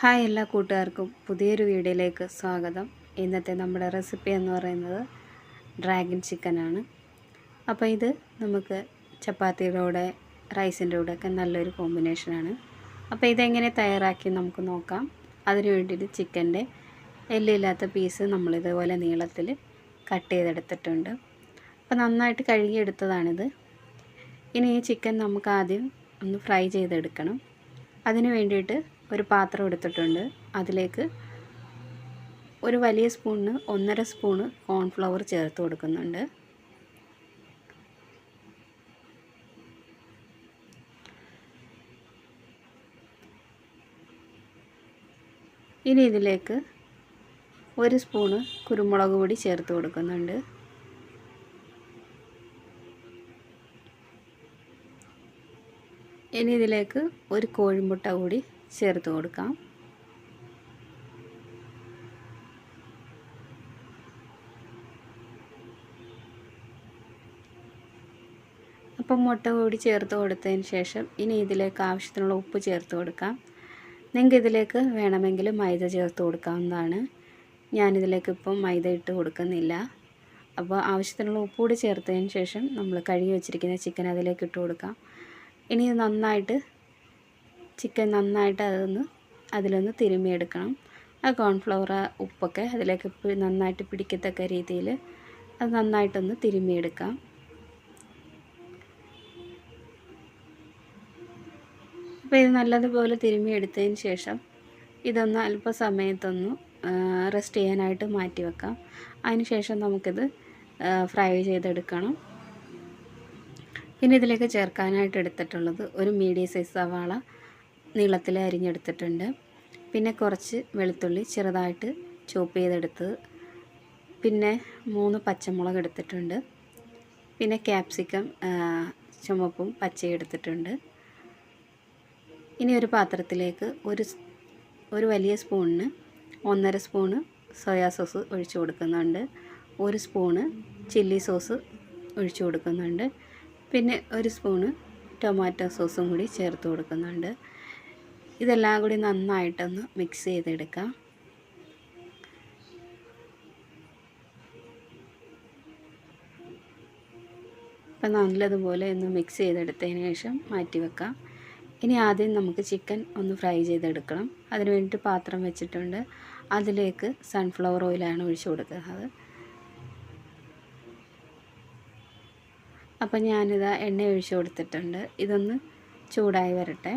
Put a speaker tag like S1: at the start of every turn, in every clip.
S1: Hi എല്ലാ കൂട്ടുകാർക്കും പുതിയൊരു വീഡിയോയിലേക്ക് സ്വാഗതം. ഇന്നത്തെ നമ്മുടെ റെസിപ്പി എന്ന് പറയുന്നത് ഡ്രാഗൺ ചിക്കനാണ്. അപ്പോൾ ഇത് നമുക്ക് ചപ്പാത്തിയുടെ കൂടെ റൈസിൻ്റെ കൂടെ ഒക്കെ നല്ലൊരു കോമ്പിനേഷനാണ്. അപ്പോൾ ഇതെങ്ങനെ തയ്യാറാക്കി നമുക്ക് നോക്കാം. അതിന് വേണ്ടിയിട്ട് ചിക്കൻ്റെ എല്ലില്ലാത്ത പീസ് നമ്മളിതുപോലെ നീളത്തിൽ കട്ട് ചെയ്തെടുത്തിട്ടുണ്ട്. അപ്പോൾ നന്നായിട്ട് കഴുകിയെടുത്തതാണിത്. ഇനി ഈ ചിക്കൻ നമുക്ക് ആദ്യം ഒന്ന് ഫ്രൈ ചെയ്തെടുക്കണം. അതിന് വേണ്ടിയിട്ട് ഒരു പാത്രം എടുത്തിട്ടുണ്ട്. അതിലേക്ക് ഒരു വലിയ സ്പൂണിന് 1.5 സ്പൂണ് കോൺഫ്ലവർ ചേർത്ത് കൊടുക്കുന്നുണ്ട്. ഇനി ഇതിലേക്ക് 1 സ്പൂണ് കുരുമുളക് പൊടി ചേർത്ത് കൊടുക്കുന്നുണ്ട്. ഇനി ഇതിലേക്ക് ഒരു കോഴിമുട്ട കൂടി ചേർത്ത് കൊടുക്കാം. അപ്പം മുട്ട കൂടി ചേർത്ത് കൊടുത്തതിന് ശേഷം ഇനി ഇതിലേക്ക് ആവശ്യത്തിനുള്ള ഉപ്പ് ചേർത്ത് കൊടുക്കാം. നിങ്ങൾക്ക് ഇതിലേക്ക് വേണമെങ്കിൽ മൈദ ചേർത്ത് കൊടുക്കാവുന്നതാണ്. ഞാനിതിലേക്ക് ഇപ്പം മൈദ ഇട്ട് കൊടുക്കുന്നില്ല. അപ്പോൾ ആവശ്യത്തിനുള്ള ഉപ്പ് കൂടി ചേർത്തതിന് ശേഷം നമ്മൾ കഴുകി വെച്ചിരിക്കുന്ന ചിക്കൻ അതിലേക്ക് ഇട്ട് കൊടുക്കാം. ഇനി നന്നായിട്ട് ചിക്കൻ നന്നായിട്ട് അതിലൊന്ന് തിരുമ്മിയെടുക്കണം. ആ കോൺഫ്ലവർ ഉപ്പൊക്കെ അതിലേക്ക് നന്നായിട്ട് പിടിക്കത്തക്ക രീതിയിൽ അത് നന്നായിട്ടൊന്ന് തിരുമ്മിയെടുക്കാം. അപ്പോൾ ഇത് നല്ലതുപോലെ തിരുമ്മിയെടുത്തതിന് ശേഷം ഇതൊന്ന് അല്പസമയത്തൊന്ന് റെസ്റ്റ് ചെയ്യാനായിട്ട് മാറ്റി വെക്കാം. അതിന് ശേഷം നമുക്കിത് ഫ്രൈ ചെയ്തെടുക്കണം. പിന്നെ ഇതിലേക്ക് ചേർക്കാനായിട്ട് എടുത്തിട്ടുള്ളത് ഒരു മീഡിയം സൈസ് സവാള നീളത്തിൽ അരിഞ്ഞെടുത്തിട്ടുണ്ട്. പിന്നെ കുറച്ച് വെളുത്തുള്ളി ചെറുതായിട്ട് ചോപ്പ് ചെയ്തെടുത്ത്, പിന്നെ 3 പച്ചമുളക് എടുത്തിട്ടുണ്ട്. പിന്നെ ക്യാപ്സിക്കം ചുമപ്പും പച്ചയും എടുത്തിട്ടുണ്ട്. ഇനി ഒരു പാത്രത്തിലേക്ക് ഒരു വലിയ സ്പൂണിന് 1.5 സ്പൂണ് സോയാ സോസ് ഒഴിച്ചു കൊടുക്കുന്നുണ്ട്. 1 സ്പൂണ് ചില്ലി സോസ് ഒഴിച്ചു കൊടുക്കുന്നുണ്ട്. പിന്നെ 1 സ്പൂണ് ടൊമാറ്റോ സോസും കൂടി ചേർത്ത് കൊടുക്കുന്നുണ്ട്. ഇതെല്ലാം കൂടി നന്നായിട്ടൊന്ന് മിക്സ് ചെയ്തെടുക്കാം. അപ്പം നല്ലതുപോലെ ഒന്ന് മിക്സ് ചെയ്തെടുത്തതിന് ശേഷം മാറ്റി വെക്കാം. ഇനി ആദ്യം നമുക്ക് ചിക്കൻ ഒന്ന് ഫ്രൈ ചെയ്തെടുക്കണം. അതിന് വേണ്ടിയിട്ട് പാത്രം വെച്ചിട്ടുണ്ട്. അതിലേക്ക് സൺഫ്ലവർ ഓയിലാണ് ഒഴിച്ചു കൊടുക്കുന്നത്. അപ്പം ഞാനിതാ എണ്ണ ഒഴിച്ചു കൊടുത്തിട്ടുണ്ട്. ഇതൊന്ന് ചൂടായി വരട്ടെ.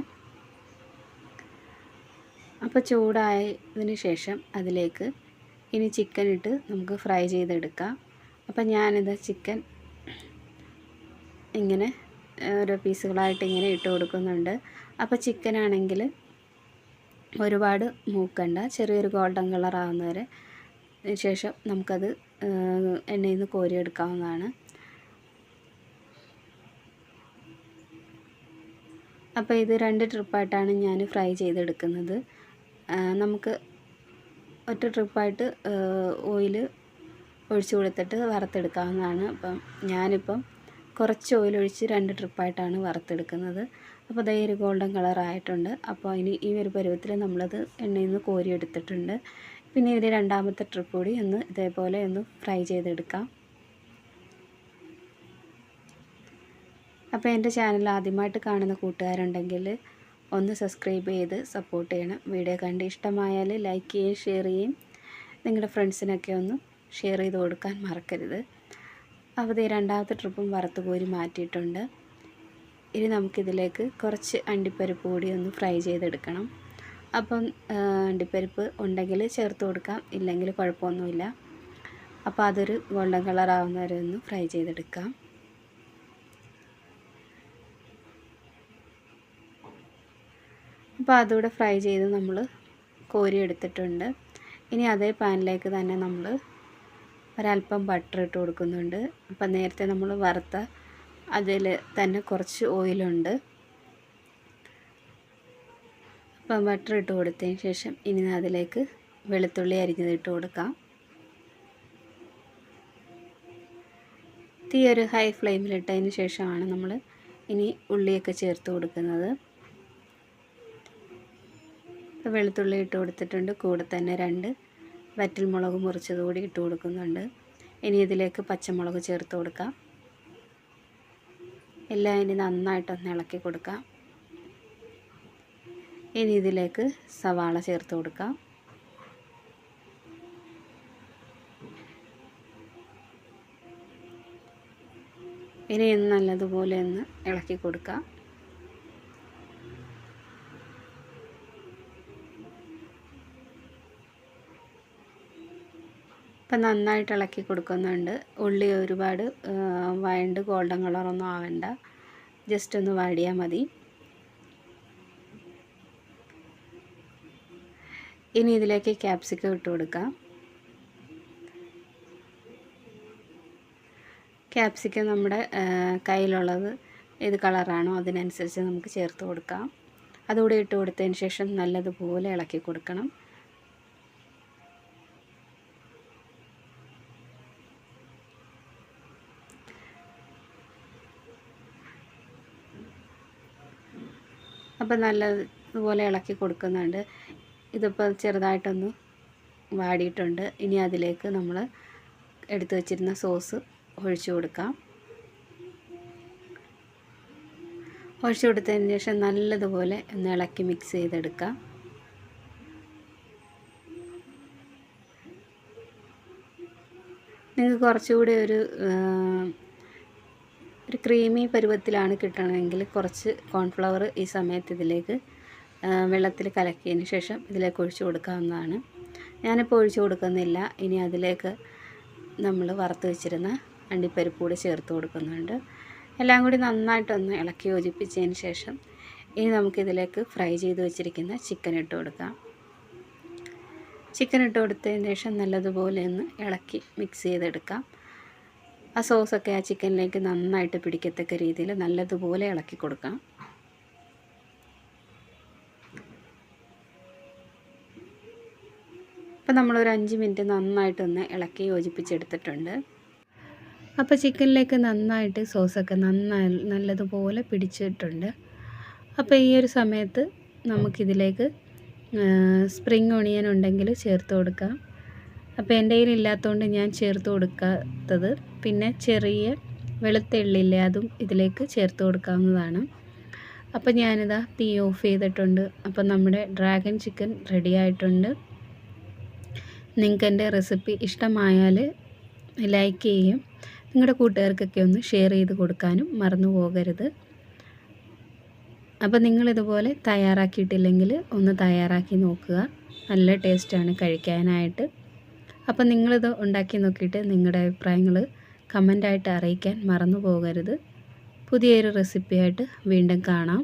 S1: അപ്പോൾ ചൂടായതിന് ശേഷം അതിലേക്ക് ഇനി ചിക്കൻ ഇട്ട് നമുക്ക് ഫ്രൈ ചെയ്തെടുക്കാം. അപ്പം ഞാനിത് ചിക്കൻ ഇങ്ങനെ ഓരോ പീസുകളായിട്ട് ഇങ്ങനെ ഇട്ട് കൊടുക്കുന്നുണ്ട്. അപ്പോൾ ചിക്കനാണെങ്കിൽ ഒരുപാട് മൂക്കണ്ട, ചെറിയൊരു ഗോൾഡൻ കളർ ആവുന്നവരെ ശേഷം നമുക്കത് എണ്ണയിൽ നിന്ന് കോരിയെടുക്കാവുന്നതാണ്. അപ്പോൾ ഇത് 2 ട്രിപ്പായിട്ടാണ് ഞാൻ ഫ്രൈ ചെയ്തെടുക്കുന്നത്. നമുക്ക് ഒറ്റ ട്രിപ്പായിട്ട് ഓയിൽ ഒഴിച്ചു കൊടുത്തിട്ട് വറുത്തെടുക്കാവുന്നതാണ്. അപ്പം ഞാനിപ്പം കുറച്ച് ഓയിൽ ഒഴിച്ച് 2 ട്രിപ്പായിട്ടാണ് വറുത്തെടുക്കുന്നത്. അപ്പോൾ ദേ ഒരു ഗോൾഡൻ കളർ ആയിട്ടുണ്ട്. അപ്പോൾ ഇനി ഈ ഒരു പരുവത്തിൽ നമ്മളത് എണ്ണയിൽ നിന്ന് കോരിയെടുത്തിട്ടുണ്ട്. പിന്നെ ഇതിൽ രണ്ടാമത്തെ ട്രിപ്പ് കൂടി ഒന്ന് ഇതേപോലെ ഒന്ന് ഫ്രൈ ചെയ്തെടുക്കാം. അപ്പോൾ എൻ്റെ ചാനൽ ആദ്യമായിട്ട് കാണുന്ന കൂട്ടുകാരുണ്ടെങ്കിൽ ഒന്ന് സബ്സ്ക്രൈബ് ചെയ്ത് സപ്പോർട്ട് ചെയ്യണം. വീഡിയോ കണ്ട് ഇഷ്ടമായാൽ ലൈക്ക് ചെയ്യുകയും ഷെയർ ചെയ്യുകയും നിങ്ങളുടെ ഫ്രണ്ട്സിനൊക്കെ ഒന്ന് ഷെയർ ചെയ്ത് കൊടുക്കാൻ മറക്കരുത്. അപ്പോൾ രണ്ടാമത്തെ ട്രിപ്പും വറുത്ത് കോരി മാറ്റിയിട്ടുണ്ട്. ഇനി നമുക്കിതിലേക്ക് കുറച്ച് അണ്ടിപ്പരിപ്പ് കൂടി ഒന്ന് ഫ്രൈ ചെയ്തെടുക്കണം. അപ്പം അണ്ടിപ്പരിപ്പ് ഉണ്ടെങ്കിൽ ചേർത്ത് കൊടുക്കാം, ഇല്ലെങ്കിൽ കുഴപ്പമൊന്നുമില്ല. അപ്പോൾ അതൊരു ഗോൾഡൻ കളർ ആവുന്നവരെ ഒന്ന് ഫ്രൈ ചെയ്തെടുക്കാം. അപ്പോൾ അതുകൂടെ ഫ്രൈ ചെയ്ത് നമ്മൾ കോരി എടുത്തിട്ടുണ്ട്. ഇനി അതേ പാനിലേക്ക് തന്നെ നമ്മൾ ഒരല്പം ബട്ടർ ഇട്ട് കൊടുക്കുന്നുണ്ട്. അപ്പം നേരത്തെ നമ്മൾ വറുത്ത അതിൽ തന്നെ കുറച്ച് ഓയിലുണ്ട്. അപ്പം ബട്ടർ ഇട്ട് കൊടുത്തതിന് ശേഷം ഇനി അതിലേക്ക് വെളുത്തുള്ളി അരിഞ്ഞത് ഇട്ട് കൊടുക്കാം. തീ ഒരു ഹൈ ഫ്ലെയിമിലിട്ടതിന് ശേഷമാണ് നമ്മൾ ഇനി ഉള്ളിയൊക്കെ ചേർത്ത് കൊടുക്കുന്നത്. അപ്പോൾ വെളുത്തുള്ളി ഇട്ട് കൊടുത്തിട്ടുണ്ട്. കൂടെ തന്നെ 2 വറ്റൽമുളക് മുറിച്ചത് കൂടി ഇട്ട് കൊടുക്കുന്നുണ്ട്. ഇനി ഇതിലേക്ക് പച്ചമുളക് ചേർത്ത് കൊടുക്കാം. എല്ലാം ഇനി നന്നായിട്ടൊന്ന് ഇളക്കി കൊടുക്കാം. ഇനി ഇതിലേക്ക് സവാള ചേർത്ത് കൊടുക്കാം. ഇനി നല്ലതുപോലെ ഒന്ന് ഇളക്കി കൊടുക്കാം. ഇപ്പം നന്നായിട്ട് ഇളക്കി കൊടുക്കുന്നുണ്ട്. ഉള്ളി ഒരുപാട് വഴണ്ട് ഗോൾഡൻ കളറൊന്നും ആവണ്ട, ജസ്റ്റ് ഒന്ന് വാടിയാൽ മതി. ഇനി ഇതിലേക്ക് ക്യാപ്സിക്കം ഇട്ട് കൊടുക്കാം. ക്യാപ്സിക്കം നമ്മുടെ കയ്യിലുള്ളത് ഏത് കളറാണോ അതിനനുസരിച്ച് നമുക്ക് ചേർത്ത് കൊടുക്കാം. അതുകൂടി ഇട്ട് കൊടുത്തതിന് ശേഷം നല്ലതുപോലെ ഇളക്കി കൊടുക്കണം. അപ്പം നല്ലതുപോലെ ഇളക്കി കൊടുക്കുന്നുണ്ട്. ഇതിപ്പോൾ ചെറുതായിട്ടൊന്ന് വാടിയിട്ടുണ്ട്. ഇനി അതിലേക്ക് നമ്മൾ എടുത്തു വച്ചിരുന്ന സോസ് ഒഴിച്ചു കൊടുക്കാം. ഒഴിച്ചു കൊടുത്തതിന് ശേഷം നല്ലതുപോലെ ഒന്ന് ഇളക്കി മിക്സ് ചെയ്തെടുക്കാം. നിങ്ങൾക്ക് കുറച്ചുകൂടി ഒരു ക്രീമി പരുവത്തിലാണ് കിട്ടണമെങ്കിൽ കുറച്ച് കോൺഫ്ലവർ ഈ സമയത്ത് ഇതിലേക്ക് വെള്ളത്തിൽ കലക്കിയതിന് ശേഷം ഇതിലേക്ക് ഒഴിച്ചു കൊടുക്കാവുന്നതാണ്. ഞാനിപ്പോൾ ഒഴിച്ചു കൊടുക്കുന്നില്ല. ഇനി അതിലേക്ക് നമ്മൾ വറുത്ത് വെച്ചിരുന്ന അണ്ടിപ്പരിപ്പ് കൂടി ചേർത്ത് കൊടുക്കുന്നുണ്ട്. എല്ലാം കൂടി നന്നായിട്ടൊന്ന് ഇളക്കി യോജിപ്പിച്ചതിന് ശേഷം ഇനി നമുക്കിതിലേക്ക് ഫ്രൈ ചെയ്ത് വെച്ചിരിക്കുന്ന ചിക്കൻ ഇട്ട് കൊടുക്കാം. ചിക്കൻ ഇട്ട് കൊടുത്തതിന് ശേഷം നല്ലതുപോലെ ഒന്ന് ഇളക്കി മിക്സ് ചെയ്തെടുക്കാം. ആ സോസൊക്കെ ആ ചിക്കനിലേക്ക് നന്നായിട്ട് പിടിക്കത്തക്ക രീതിയിൽ നല്ലതുപോലെ ഇളക്കി കൊടുക്കാം. അപ്പോൾ നമ്മളൊരു 5 മിനിറ്റ് നന്നായിട്ടൊന്ന് ഇളക്കി യോജിപ്പിച്ചെടുത്തിട്ടുണ്ട്. അപ്പോൾ ചിക്കനിലേക്ക് നന്നായിട്ട് സോസൊക്കെ നല്ലതുപോലെ പിടിച്ചിട്ടുണ്ട്. അപ്പോൾ ഈ ഒരു സമയത്ത് നമുക്കിതിലേക്ക് സ്പ്രിംഗ് ഒണിയൻ ഉണ്ടെങ്കിൽ ചേർത്ത് കൊടുക്കാം. അപ്പോൾ എൻ്റെ കയ്യിൽ ഇല്ലാത്തതുകൊണ്ട് ഞാൻ ചേർത്ത് കൊടുക്കാത്തത്. പിന്നെ ചെറിയ വെളുത്ത എള്ളില്ലേ, അതും ഇതിലേക്ക് ചേർത്ത് കൊടുക്കാവുന്നതാണ്. അപ്പോൾ ഞാനിതാ തീ ഓഫ് ചെയ്തിട്ടുണ്ട്. അപ്പോൾ നമ്മുടെ ഡ്രാഗൺ ചിക്കൻ റെഡി ആയിട്ടുണ്ട്. നിങ്ങൾക്ക് എൻ്റെ റെസിപ്പി ഇഷ്ടമായാൽ ലൈക്ക് ചെയ്യും. നിങ്ങളുടെ കൂട്ടുകാർക്കൊക്കെ ഒന്ന് ഷെയർ ചെയ്ത് കൊടുക്കാനും മറന്നു പോകരുത്. അപ്പോൾ നിങ്ങളിതുപോലെ തയ്യാറാക്കിയിട്ടില്ലെങ്കിൽ ഒന്ന് തയ്യാറാക്കി നോക്കുക. നല്ല ടേസ്റ്റാണ് കഴിക്കാനായിട്ട്. അപ്പോൾ നിങ്ങളിത് ഉണ്ടാക്കി നോക്കിയിട്ട് നിങ്ങളുടെ അഭിപ്രായങ്ങൾ കമൻ്റായിട്ട് അറിയിക്കാൻ മറന്നു പോകരുത്. പുതിയൊരു റെസിപ്പിയായിട്ട് വീണ്ടും കാണാം.